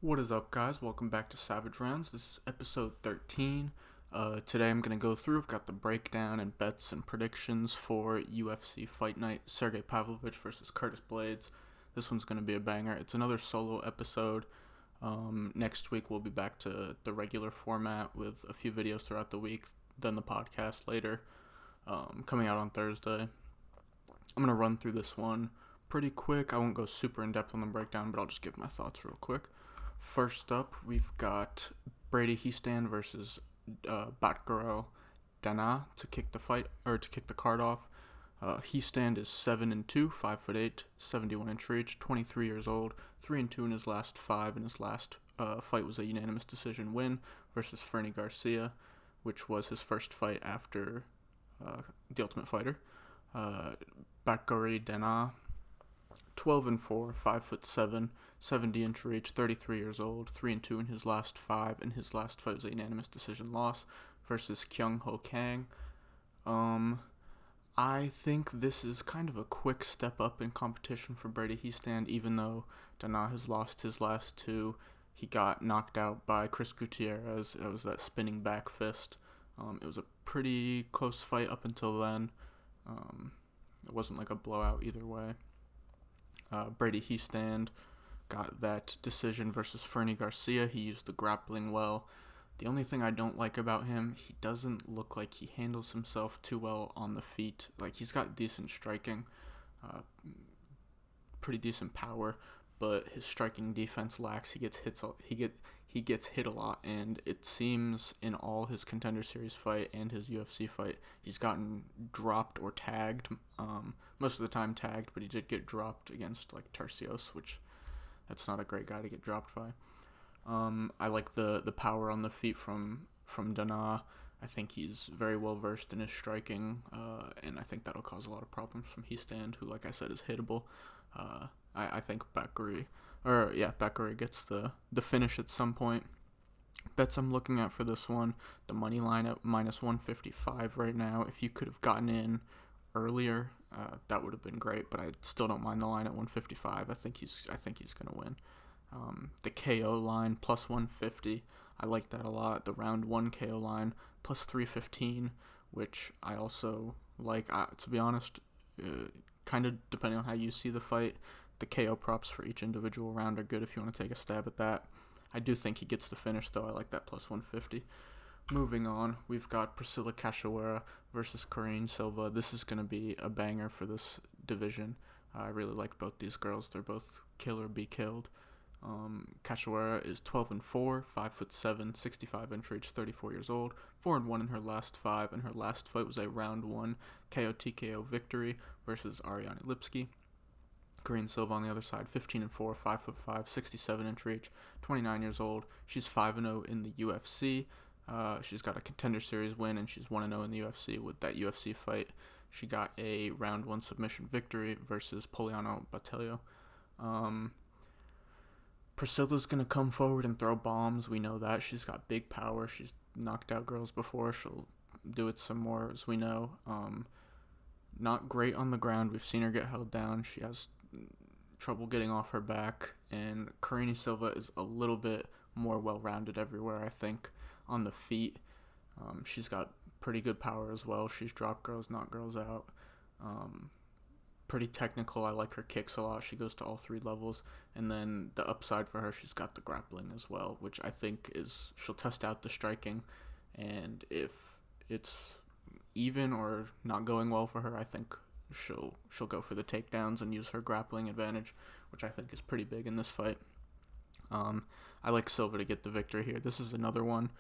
What is up, guys? Welcome back to Savage Rounds. This is episode 13. Today I'm going to go through. I've got the breakdown and bets and predictions for UFC Fight Night Sergey Pavlovich versus Curtis Blaydes. This one's going to be a banger. It's another solo episode. Next week we'll be back to the regular format with a few videos throughout the week, then the podcast later, coming out on Thursday. I'm going to run through this one pretty quick. I won't go super in-depth on the breakdown, but I'll just give my thoughts real quick. First up, we've got Brady Heastand versus Batgarel Dana to kick the card off. Heastand is 7-2, 5'8", 71-inch reach, 23 years old, 3-2 in his last five, and his last fight was a unanimous decision win versus Fernie Garcia, which was his first fight after The Ultimate Fighter. Batgarel Dana, 12-4, 5'7", 70-inch reach, 33 years old, 3-2 in his last five, and his last fight was a unanimous decision loss versus Kyung Ho Kang. I think this is kind of a quick step up in competition for Brady Heastand, even though Dana has lost his last two. He got knocked out by Chris Gutierrez. It was that spinning back fist. It was a pretty close fight up until then. It wasn't like a blowout either way. Brady Heastand got that decision versus Fernie Garcia. He used the grappling well. The only thing I don't like about him, he doesn't look like he handles himself too well on the feet. Like, he's got decent striking, pretty decent power, but his striking defense lacks. He gets hit a lot, and it seems in all his Contender Series fight and his UFC fight, he's gotten dropped or tagged. Most of the time tagged, but he did get dropped against like Tercios, which that's not a great guy to get dropped by. I like the power on the feet from Dana. I think he's very well versed in his striking, and I think that'll cause a lot of problems from Heastand, who, like I said, is hittable. I think Bakary gets the finish at some point. Bets I'm looking at for this one, the money line at minus 155 right now. If you could have gotten in earlier, that would have been great. But I still don't mind the line at 155. I think he's gonna win. The KO line plus 150. I like that a lot. The round one KO line plus 315, which I also like. To be honest, kind of depending on how you see the fight, the KO props for each individual round are good if you want to take a stab at that. I do think he gets the finish, though. I like that plus 150. Moving on, we've got Priscilla Cachoeira versus Corrine Silva. This is going to be a banger for this division. I really like both these girls. They're both kill or be killed. Cachoeira is 12-4, 5'7", 65-inch reach, 34 years old, 4-1 in her last five, and her last fight was a round one KO TKO victory versus Ariane Lipski. Corrine Silva on the other side, 15-4, 5'5", 67-inch reach, 29 years old. She's 5-0 in the UFC. She's got a Contender Series win, and she's 1-0 in the UFC with that UFC fight. She got a round one submission victory versus Poliano Botelho. Priscilla's going to come forward and throw bombs. We know that. She's got big power. She's knocked out girls before. She'll do it some more, as we know. Not great on the ground. We've seen her get held down. She has trouble getting off her back. And Corrine Silva is a little bit more well-rounded everywhere, I think, on the feet. She's got pretty good power as well. She's dropped girls, knocked girls out. Pretty technical. I like her kicks a lot. She goes to all three levels. And then the upside for her, she's got the grappling as well, which I think is she'll test out the striking. And if it's even or not going well for her, I think she'll go for the takedowns and use her grappling advantage, which I think is pretty big in this fight. I like Silva to get the victory here. This is another one.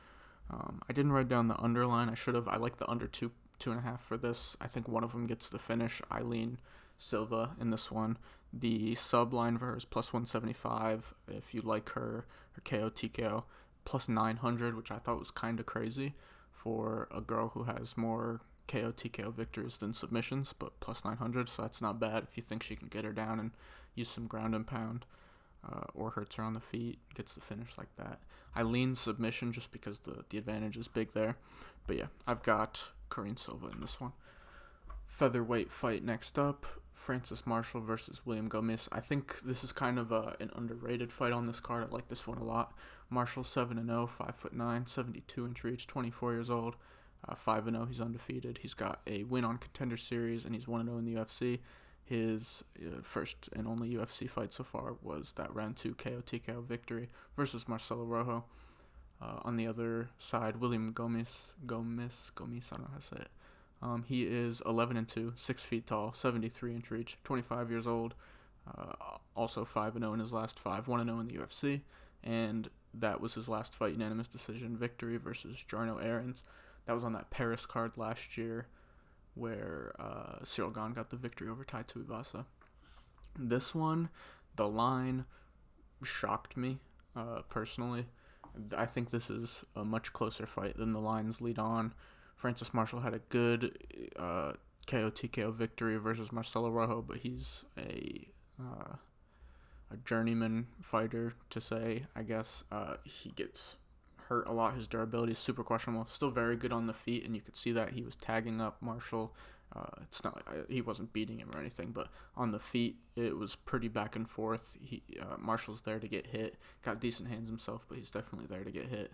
I didn't write down the underline. I should have. I like the under 2.5 for this. I think one of them gets the finish. Eileen Silva in this one. The sub line for her is plus 175. If you like her KO TKO, plus 900, which I thought was kind of crazy for a girl who has more KO TKO victories than submissions, but plus 900, so that's not bad if you think she can get her down and use some ground and pound, or hurts her on the feet, gets the finish like that. I lean submission just because the advantage is big there. But yeah, I've got Corrine Silva in this one. Featherweight fight next up. Francis Marshall versus William Gomez. I think this is kind of an underrated fight on this card. I like this one a lot. Marshall 7-0, 5'9", 72-inch reach, 24 years old. 5-0, he's undefeated. He's got a win on Contender Series, and he's 1-0 in the UFC. His first and only UFC fight so far was that round 2 KO TKO victory versus Marcelo Rojo. On the other side, William Gomez, I don't know how to say it. He is 11-2, 6 feet tall, 73-inch reach, 25 years old. Also 5-0 in his last 5, 1-0 in the UFC, and that was his last fight, unanimous decision victory versus Jarno Aarons. That was on that Paris card last year, where Cyril Gane got the victory over Tai Tuivasa. This one, the line shocked me personally. I think this is a much closer fight than the lines lead on. Francis Marshall had a good KO TKO victory versus Marcelo Rojo, but he's a journeyman fighter, to say, I guess. He gets hurt a lot. His durability is super questionable. Still very good on the feet, and you could see that he was tagging up Marshall. It's not like he wasn't beating him or anything, but on the feet, it was pretty back and forth. Marshall's there to get hit. Got decent hands himself, but he's definitely there to get hit.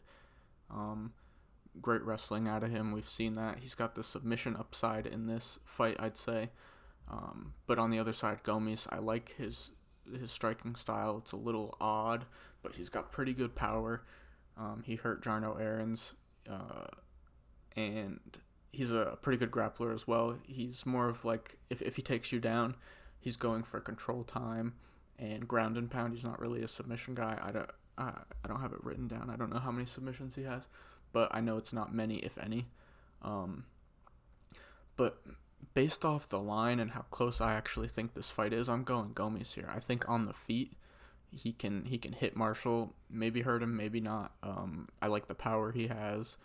Great wrestling out of him. We've seen that. He's got the submission upside in this fight, I'd say. But on the other side, Gomez, I like his striking style. It's a little odd, but he's got pretty good power. He hurt Jarno Aarons, and he's a pretty good grappler as well. He's more of like, if he takes you down, he's going for control time and ground and pound. He's not really a submission guy. I don't have it written down. I don't know how many submissions he has, but I know it's not many, if any. But based off the line and how close I actually think this fight is, I'm going Gomez here. I think on the feet, he can hit Marshall, maybe hurt him, maybe not. I like the power he has,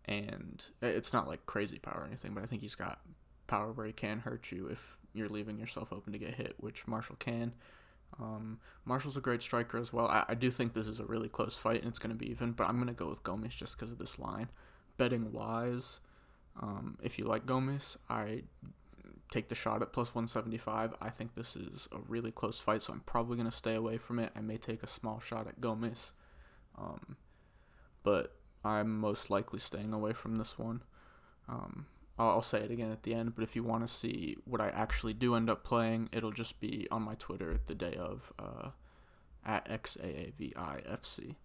and it's not like crazy power or anything, but I think he's got power where he can hurt you if you're leaving yourself open to get hit, which Marshall can. Marshall's a great striker as well. I do think this is a really close fight, and it's going to be even, but I'm going to go with Gomez just because of this line. Betting wise, if you like Gomez, I take the shot at plus 175. I think this is a really close fight, so I'm probably going to stay away from it. I may take a small shot at Gomez, but I'm most likely staying away from this one. I'll say it again at the end, but if you want to see what I actually do end up playing, it'll just be on my Twitter the day of, at XAAVIFC.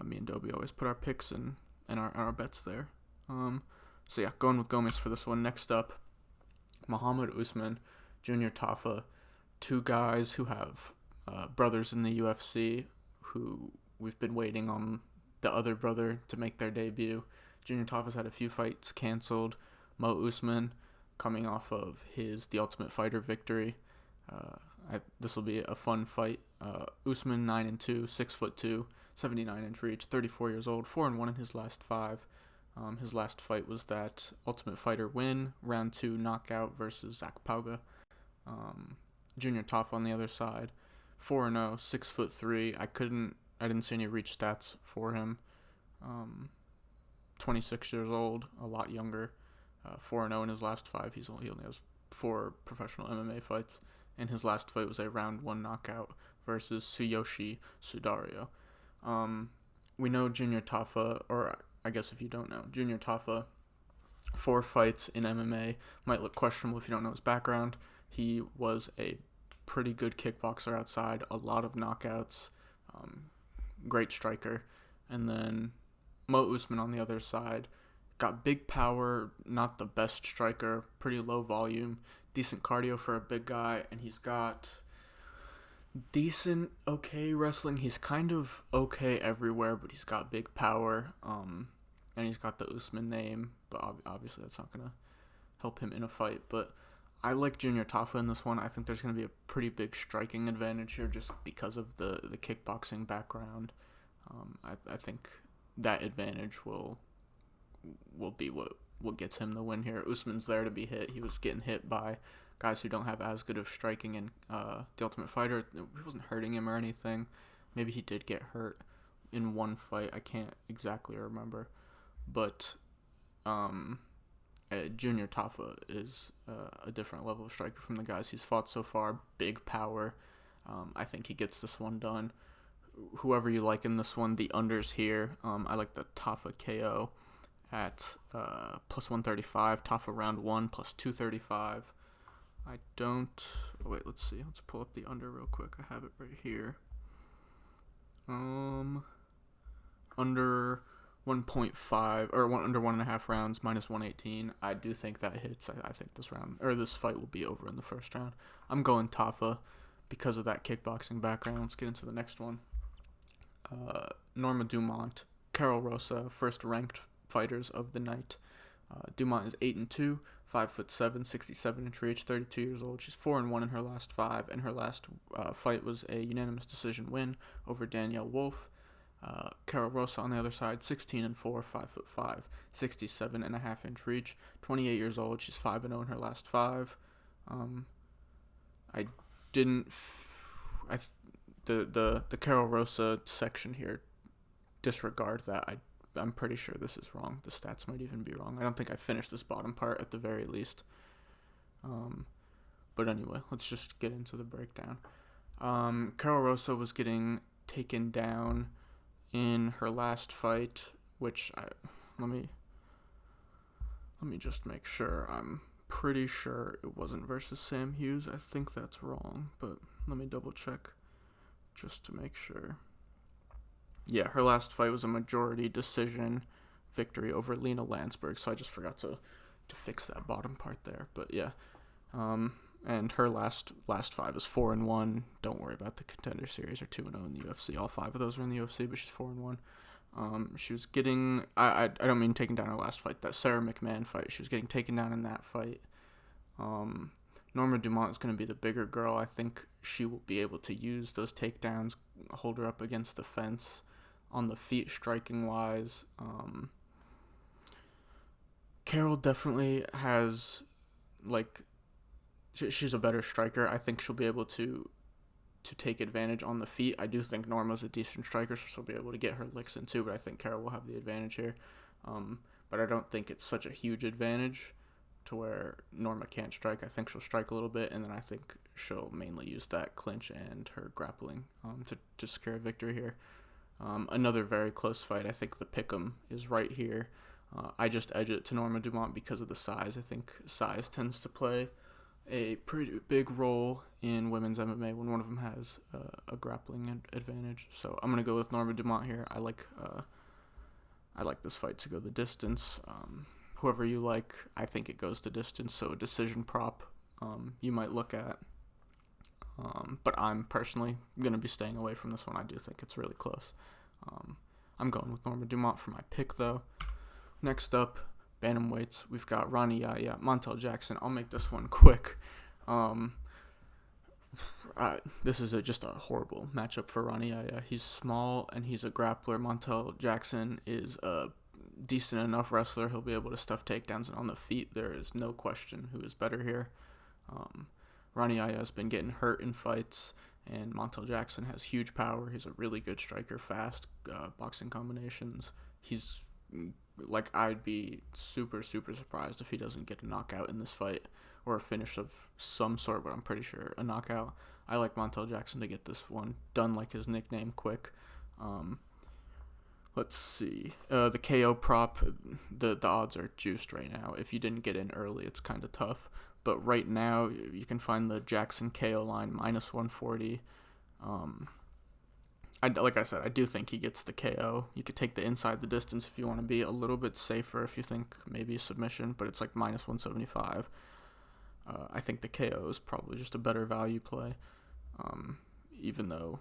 Me and Dobie always put our picks and our bets there. So yeah, going with Gomez for this one. Next up, Muhammad Usman, Junior Tafa, two guys who have brothers in the UFC who we've been waiting on the other brother to make their debut. Junior Tafa's had a few fights canceled. Mo Usman, coming off of The Ultimate Fighter victory. This will be a fun fight. Usman 9-2, 6'2", 79-inch reach, 34 years old, 4-1 in his last 5. His last fight was that Ultimate Fighter win, round 2 knockout versus Zach Pauga. Junior Tafa on the other side, 4-0, 6'3". I didn't see any reach stats for him. 26 years old, a lot younger. 4-0 in his last 5. He only has 4 professional MMA fights, and his last fight was a round 1 knockout versus Tsuyoshi Sudario. We know Junior Tafa, or I guess if you don't know, Junior Tafa, 4 fights in MMA, might look questionable if you don't know his background. He was a pretty good kickboxer outside, a lot of knockouts, great striker. And then Mo Usman on the other side, got big power, not the best striker, pretty low volume, decent cardio for a big guy, and he's got decent, okay wrestling. He's kind of okay everywhere, but he's got big power, and he's got the Usman name, but obviously that's not going to help him in a fight. But I like Junior Tafa in this one. I think there's going to be a pretty big striking advantage here just because of the kickboxing background. I think that advantage will be what gets him the win here. Usman's there to be hit. He was getting hit by guys who don't have as good of striking in The Ultimate Fighter. He wasn't hurting him or anything. Maybe he did get hurt in one fight. I can't exactly remember. But Junior Tafa is a different level of striker from the guys he's fought so far. Big power. I think he gets this one done. Whoever you like in this one, the unders here. I like the Tafa KO at plus 135. Tafa round 1 plus 235. I don't. Oh, wait, let's see. Let's pull up the under real quick. I have it right here. Under 1.5 or under 1.5 rounds minus 118. I do think that hits. I think this fight will be over in the first round. I'm going Tafa because of that kickboxing background. Let's get into the next one. Norma Dumont, Carol Rosa, first ranked fighters of the night. Dumont is 8-2, 5'7", 67-inch reach, 32 years old. She's 4-1 in her last 5, and her last fight was a unanimous decision win over Danielle Wolf. Carol Rosa on the other side, 16-4, 5'5", 67.5-inch reach, 28 years old. She's 5-0 in her last 5. The Carol Rosa section here, disregard that. I'm pretty sure this is wrong. The stats might even be wrong. I don't think I finished this bottom part at the very least. But anyway, let's just get into the breakdown. Carol Rosa was getting taken down in her last fight, which let me just make sure. I'm pretty sure it wasn't versus Sam Hughes. I think that's wrong, but let me double check just to make sure. Yeah, her last fight was a majority decision victory over Lena Landsberg, so I just forgot to fix that bottom part there. But yeah, and her last 5 is 4-1. Don't worry about the Contender Series or 2-0 in the UFC. All 5 of those are in the UFC, but she's 4-1. She was getting I don't mean taking down her last fight, that Sarah McMahon fight. She was getting taken down in that fight. Norma Dumont is going to be the bigger girl. I think she will be able to use those takedowns, hold her up against the fence. On the feet, striking wise, Carol definitely has, she's a better striker. I think she'll be able to take advantage on the feet. I do think Norma's a decent striker, so she'll be able to get her licks in too, but I think Carol will have the advantage here. But I don't think it's such a huge advantage to where Norma can't strike. I think she'll strike a little bit, and then I think she'll mainly use that clinch and her grappling to secure a victory here. Another very close fight. I think the pick'em is right here. I just edge it to Norma Dumont because of the size. I think size tends to play a pretty big role in women's MMA when one of them has a grappling advantage. So I'm gonna go with Norma Dumont here. I like this fight to go the distance. Whoever you like, I think it goes the distance. So a decision prop you might look at. But I'm personally going to be staying away from this one. I do think it's really close. I'm going with Norma Dumont for my pick, though. Next up, bantamweights. We've got Ronnie Yaya, Montel Jackson. I'll make this one quick. This is just a horrible matchup for Ronnie Yaya. He's small, and he's a grappler. Montel Jackson is a decent enough wrestler. He'll be able to stuff takedowns, and on the feet, there is no question who is better here. Ronnie Yaya has been getting hurt in fights, and Montel Jackson has huge power. He's a really good striker, fast boxing combinations. He's I'd be super, super surprised if he doesn't get a knockout in this fight or a finish of some sort, but I'm pretty sure a knockout. I like Montel Jackson to get this one done like his nickname, quick. Let's see. The KO prop, the odds are juiced right now. If you didn't get in early, it's kind of tough. But right now, you can find the Jackson KO line minus 140. Like I said, I do think he gets the KO. You could take the inside the distance if you want to be a little bit safer, if you think maybe a submission, but it's like minus 175. I think the KO is probably just a better value play, even though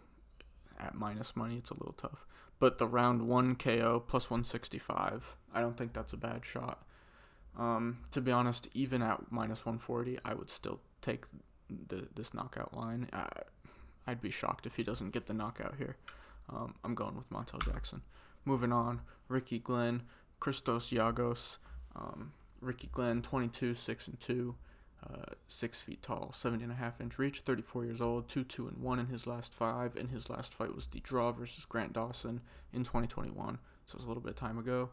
at minus money it's a little tough. But the round 1 KO plus 165, I don't think that's a bad shot. To be honest, even at minus 140, I would still take this knockout line. I'd be shocked if he doesn't get the knockout here. I'm going with Montel Jackson. Moving on, Ricky Glenn, Christos Yagos. Ricky Glenn, 22, 6-2, 6 feet tall, 70.5-inch reach, 34 years old, 2-2-1 in his last 5, and his last fight was the draw versus Grant Dawson in 2021, so it was a little bit of time ago.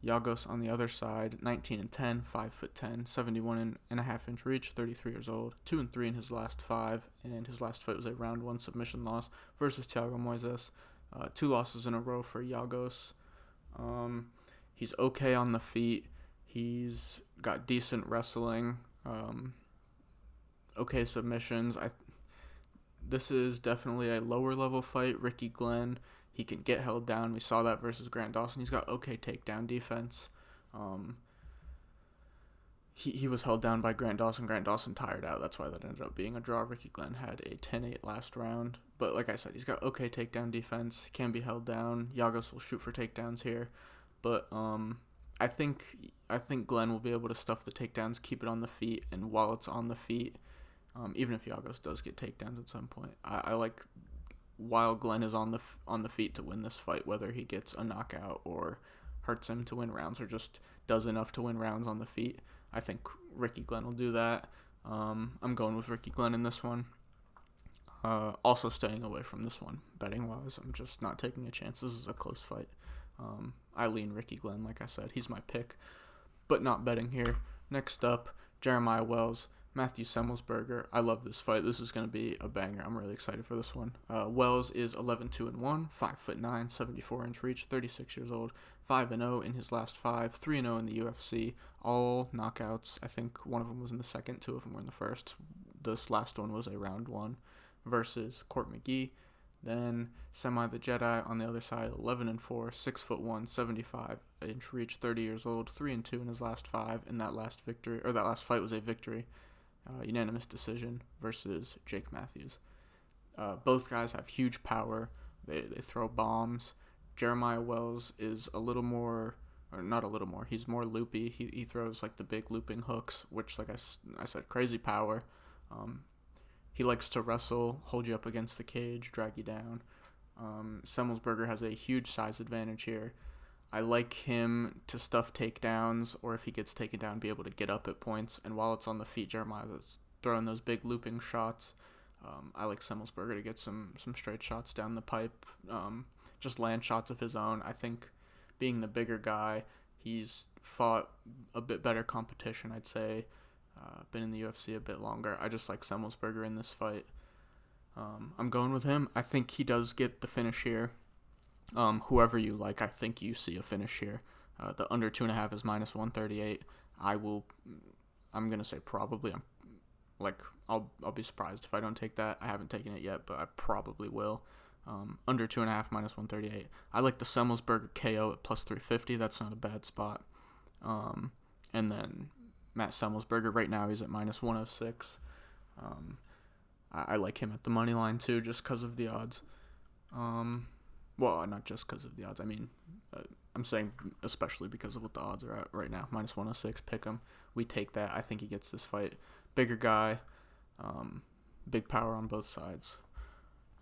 Yagos on the other side, 19-10, 5'10", 71.5-inch reach, 33 years old, 2-3 in his last 5, and his last fight was a round 1 submission loss versus Thiago Moises. 2 losses in a row for Yagos. He's okay on the feet. He's got decent wrestling. Okay submissions. This is definitely a lower level fight. Ricky Glenn, he can get held down. We saw that versus Grant Dawson. He's got okay takedown defense. He was held down by Grant Dawson. Grant Dawson tired out. That's why that ended up being a draw. Ricky Glenn had a 10-8 last round. But like I said, he's got okay takedown defense. Can be held down. Yagos will shoot for takedowns here. But I think Glenn will be able to stuff the takedowns, keep it on the feet, and while it's on the feet, even if Yagos does get takedowns at some point, I like while Glenn is on the feet to win this fight, whether he gets a knockout or hurts him to win rounds or just does enough to win rounds on the feet. I think Ricky Glenn will do that. I'm going with Ricky Glenn in this one. Also staying away from this one, betting-wise. I'm just not taking a chance. This is a close fight. I lean Ricky Glenn, like I said. He's my pick, but not betting here. Next up, Jeremiah Wells, Matthew Semmelsberger. I love this fight. This is going to be a banger. I'm really excited for this one. Wells is 11-2-1, 5'9", 74-inch reach, 36 years old, 5-0 in his last 5, 3-0 in the UFC. All knockouts. I think one of them was in the second, 2 of them were in the first. This last one was a round 1 versus Court McGee. Then Semi the Jedi on the other side, 11-4, 6'1", 75-inch reach, 30 years old, 3-2 in his last 5. And that last fight was a victory, unanimous decision versus Jake Matthews. Both guys have huge power. They throw bombs. Jeremiah Wells is a little more, or not a little more. He's more loopy. He throws like the big looping hooks, which, like I said, crazy power. He likes to wrestle, hold you up against the cage, drag you down. Semmelsberger has a huge size advantage here. I like him to stuff takedowns, or if he gets taken down, be able to get up at points. And while it's on the feet, Jeremiah's throwing those big looping shots. I like Semmelsberger to get some straight shots down the pipe, just land shots of his own. I think being the bigger guy, he's fought a bit better competition, I'd say. Been in the UFC a bit longer. I just like Semmelsberger in this fight. I'm going with him. I think he does get the finish here. Whoever you like, I think you see a finish here. The under 2.5 is -138. I'm gonna say probably. I'll be surprised if I don't take that. I haven't taken it yet, but I probably will. Under 2.5 -138. I like the Semmelsberger KO at +350. That's not a bad spot. And then Matt Semmelsberger, right now he's at -106. I like him at the money line too, just because of the odds. Well, not just because of the odds. I mean, I'm saying especially because of what the odds are at right now. -106, pick him. We take that. I think he gets this fight. Bigger guy, big power on both sides.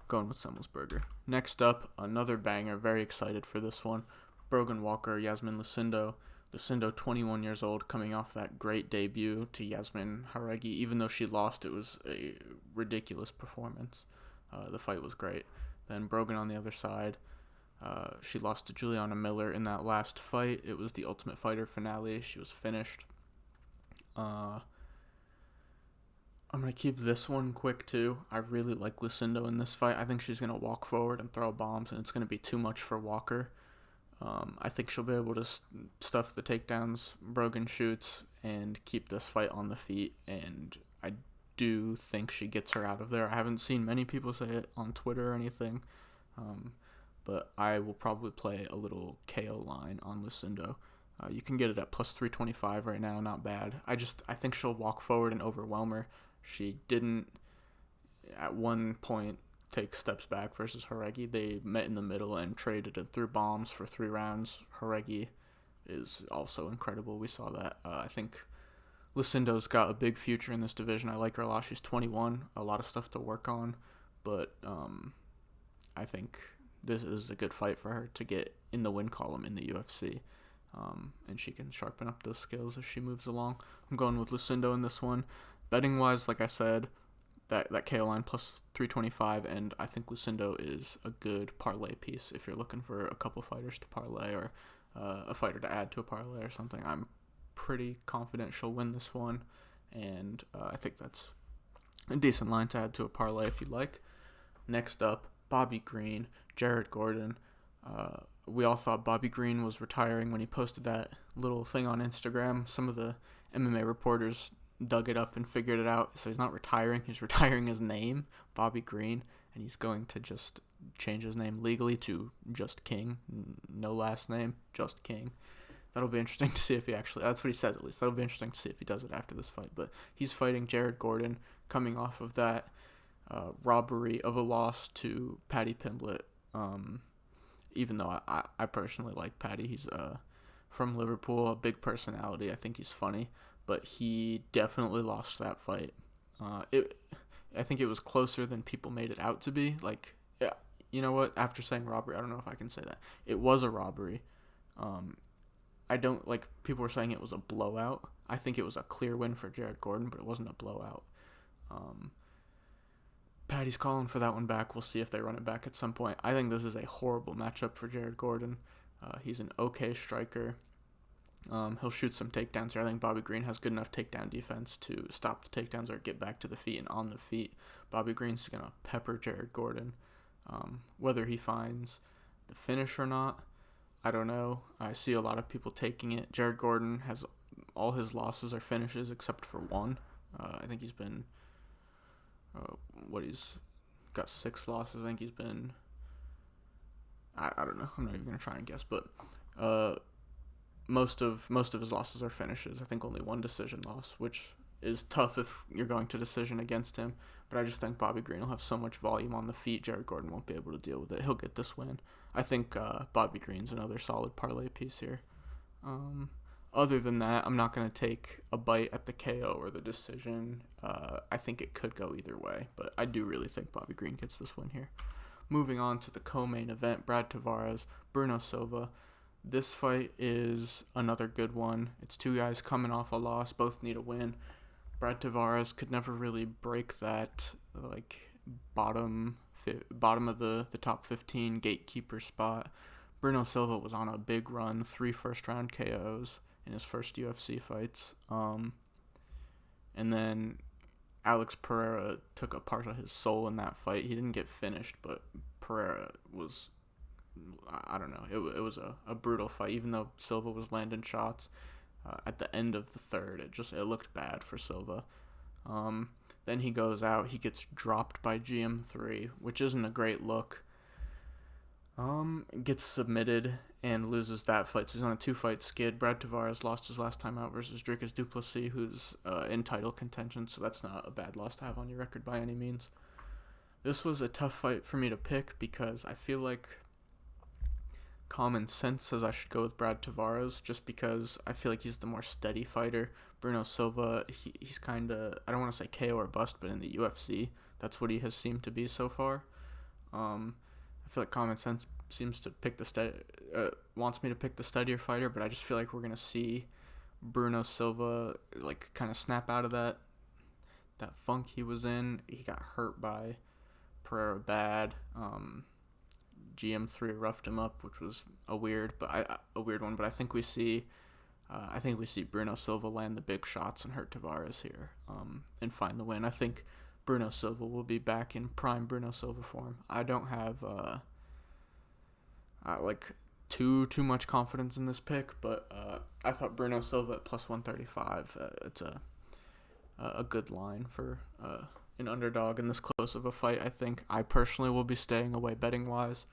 Going with Semmelsberger. Next up, another banger. Very excited for this one. Brogan Walker, Yasmin Lucindo. Lucindo, 21 years old, coming off that great debut to Yasmin Jauregui. Even though she lost, it was a ridiculous performance. The fight was great. Then Brogan on the other side. She lost to Juliana Miller in that last fight. It was the Ultimate Fighter finale. She was finished. I'm going to keep this one quick, too. I really like Lucindo in this fight. I think she's going to walk forward and throw bombs, and it's going to be too much for Walker. I think she'll be able to stuff the takedowns Brogan shoots and keep this fight on the feet, and I do think she gets her out of there. I haven't seen many people say it on Twitter or anything, but I will probably play a little KO line on Lucindo. You can get it at +325 right now, not bad. I think she'll walk forward and overwhelm her. She didn't, at one point, take steps back versus Jauregui. They met in the middle and traded and threw bombs for 3 rounds. Jauregui is also incredible. We saw that. I think Lucindo's got a big future in this division. I like her a lot. She's 21, a lot of stuff to work on, but I think this is a good fight for her to get in the win column in the UFC, and she can sharpen up those skills as she moves along. I'm going with Lucindo in this one. Betting-wise, like I said, that KO line +325, and I think Lucindo is a good parlay piece if you're looking for a couple fighters to parlay or a fighter to add to a parlay or something, I'm pretty confident she'll win this one, and I think that's a decent line to add to a parlay if you'd like. Next up, Bobby Green, Jared Gordon. We all thought Bobby Green was retiring when he posted that little thing on Instagram. Some of the MMA reporters dug it up and figured it out. So he's not retiring. He's retiring his name, Bobby Green, and he's going to just change his name legally to Just King. No last name, Just King. That'll be interesting to see if he actually, that's what he says at least. That'll be interesting to see if he does it after this fight. But he's fighting Jared Gordon, coming off of that robbery of a loss to Paddy Pimblett. Even though I personally like Paddy. He's from Liverpool, a big personality. I think he's funny. But he definitely lost that fight. I think it was closer than people made it out to be. Like, yeah, you know what? After saying robbery, I don't know if I can say that. It was a robbery. I don't, like, people were saying it was a blowout. I think it was a clear win for Jared Gordon, but it wasn't a blowout. Paddy's calling for that one back. We'll see if they run it back at some point. I think this is a horrible matchup for Jared Gordon. He's an okay striker. He'll shoot some takedowns here. I think Bobby Green has good enough takedown defense to stop the takedowns or get back to the feet and on the feet. Bobby Green's going to pepper Jared Gordon. Whether he finds the finish or not, I don't know. I see a lot of people taking it. Jared Gordon has all his losses are finishes except for one. I think he's been he's got 6 losses. I think he's been I don't know. I'm not even gonna try and guess, but most of his losses are finishes. I think only one decision loss, which is tough if you're going to decision against him. But I just think Bobby Green will have so much volume on the feet, Jared Gordon won't be able to deal with it. He'll get this win. I think Bobby Green's another solid parlay piece here. Other than that, I'm not going to take a bite at the KO or the decision. I think it could go either way, but I do really think Bobby Green gets this win here. Moving on to the co-main event, Brad Tavares, Bruno Silva. This fight is another good one. It's two guys coming off a loss, both need a win. Brad Tavares could never really break that bottom of the top 15 gatekeeper spot. Bruno Silva was on a big run, 3 first-round KOs in his first UFC fights. And then Alex Pereira took a part of his soul in that fight. He didn't get finished, but Pereira was, I don't know, it was a brutal fight, even though Silva was landing shots. At the end of the third, it looked bad for Silva. Then he goes out, he gets dropped by GM3, which isn't a great look. Gets submitted and loses that fight. So he's on a 2-fight skid. Brad Tavares lost his last time out versus Dricus du Plessis, who's in title contention, so that's not a bad loss to have on your record by any means. This was a tough fight for me to pick because I feel like common sense says I should go with Brad Tavares just because I feel like he's the more steady fighter. Bruno Silva, he's kind of, I don't want to say KO or bust, but in the UFC, that's what he has seemed to be so far. I feel like common sense seems to pick wants me to pick the steadier fighter, but I just feel like we're going to see Bruno Silva kind of snap out of that funk he was in. He got hurt by Pereira bad. GM3 roughed him up, which was a weird one. But I think we see Bruno Silva land the big shots and hurt Tavares here, and find the win. I think Bruno Silva will be back in prime Bruno Silva form. I don't have too much confidence in this pick, but I thought Bruno Silva at plus 135. It's a good line for an underdog in this close of a fight. I think I personally will be staying away betting wise.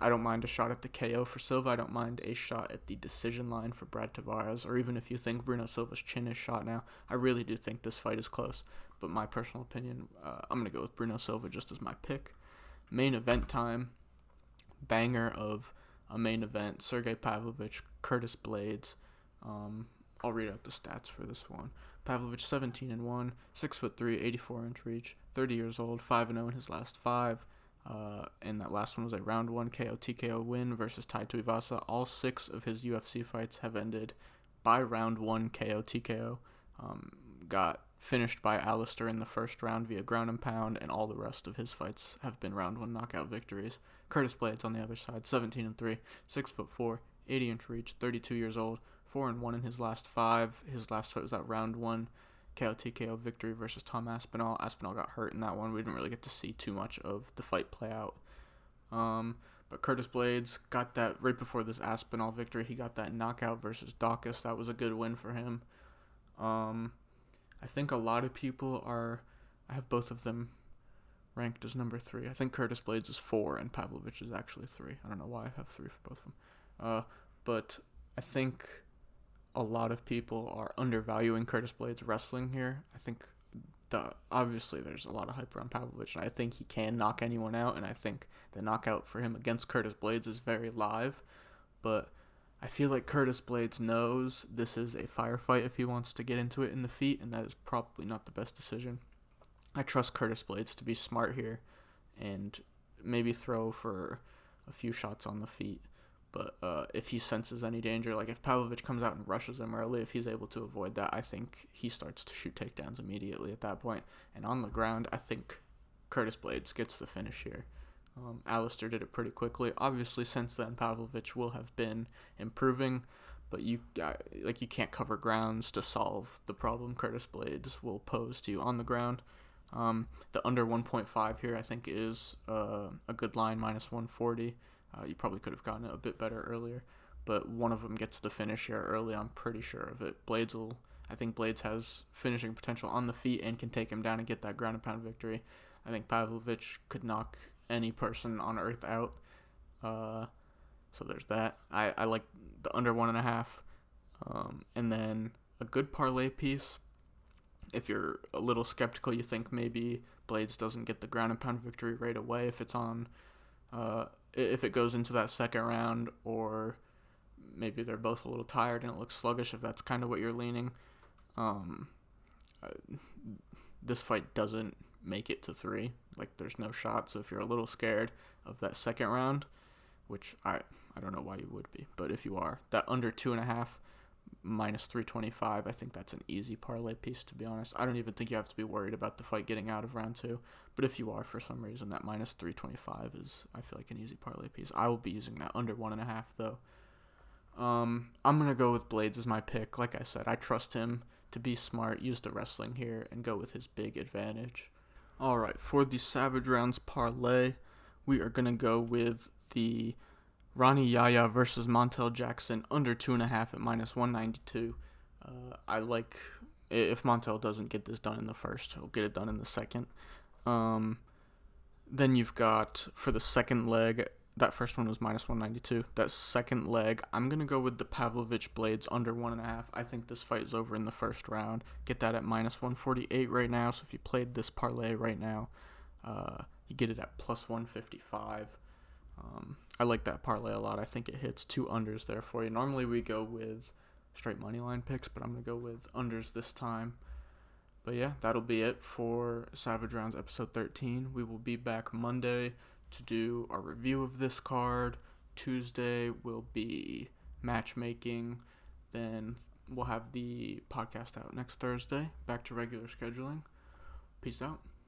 I don't mind a shot at the KO for Silva. I don't mind a shot at the decision line for Brad Tavares, or even if you think Bruno Silva's chin is shot now. I really do think this fight is close, but my personal opinion, I'm going to go with Bruno Silva just as my pick. Main event time, banger of a main event, Sergey Pavlovich, Curtis Blaydes. I'll read out the stats for this one. Pavlovich 17-1, 6'3", 84-inch reach, 30 years old, 5-0 in his last 5. And that last one was a round 1 KO TKO win versus Tai Tuivasa. All 6 of his UFC fights have ended by round 1 KO TKO. Got finished by Alistair in the first round via ground and pound, and all the rest of his fights have been round 1 knockout victories. Curtis Blaydes on the other side, 17-3, 6'4", 80-inch reach, 32 years old, 4-1 in his last 5. His last fight was that round 1 KO TKO victory versus Tom Aspinall. Aspinall got hurt in that one. We didn't really get to see too much of the fight play out. But Curtis Blaydes got that right before this Aspinall victory. He got that knockout versus Dawkins. That was a good win for him. I think a lot of people I have both of them ranked as number 3. I think Curtis Blaydes is 4 and Pavlovich is actually 3. I don't know why I have 3 for both of them. But I think a lot of people are undervaluing Curtis Blaydes' wrestling here. I think obviously there's a lot of hype around Pavlovich, and I think he can knock anyone out, and I think the knockout for him against Curtis Blaydes is very live. But I feel like Curtis Blaydes knows this is a firefight if he wants to get into it in the feet, and that is probably not the best decision. I trust Curtis Blaydes to be smart here and maybe throw for a few shots on the feet. But if he senses any danger, like if Pavlovich comes out and rushes him early, if he's able to avoid that, I think he starts to shoot takedowns immediately at that point. And on the ground, I think Curtis Blaydes gets the finish here. Alistair did it pretty quickly. Obviously, since then, Pavlovich will have been improving, but you can't cover grounds to solve the problem Curtis Blaydes will pose to you on the ground. The under 1.5 here, I think, is a good line, minus 140. You probably could have gotten it a bit better earlier, but one of them gets the finish here early. I'm pretty sure of it. I think Blaydes has finishing potential on the feet and can take him down and get that ground and pound victory. I think Pavlovich could knock any person on earth out. So there's that. I like the under 1.5. And then a good parlay piece. If you're a little skeptical, you think maybe Blaydes doesn't get the ground and pound victory right away if it's on, if it goes into that second round, or maybe they're both a little tired and it looks sluggish, if that's kind of what you're leaning. This fight doesn't make it to 3. Like, there's no shot. So if you're a little scared of that second round, which I don't know why you would be, but if you are, that under 2.5 minus 325, I think that's an easy parlay piece, to be honest. I don't even think you have to be worried about the fight getting out of round 2, but if you are for some reason, that minus 325 is, I feel like, an easy parlay piece. I will be using that under 1.5 though. I'm gonna go with Blaydes as my pick. Like I said, I trust him to be smart, use the wrestling here, and go with his big advantage. Alright, for the Savage Rounds parlay, we are gonna go with the Ronnie Yaya versus Montel Jackson under 2.5 at minus 192. I like, if Montel doesn't get this done in the first, he'll get it done in the second. Then you've got, for the second leg, that first one was minus 192. That second leg, I'm going to go with the Pavlovich Blaydes under 1.5. I think this fight is over in the first round. Get that at minus 148 right now. So if you played this parlay right now, you get it at plus 155. I like that parlay a lot. I think it hits 2 unders there for you. Normally we go with straight money line picks, but I'm going to go with unders this time. But yeah, that'll be it for Savage Rounds episode 13. We will be back Monday to do our review of this card. Tuesday will be matchmaking. Then we'll have the podcast out next Thursday. Back to regular scheduling. Peace out.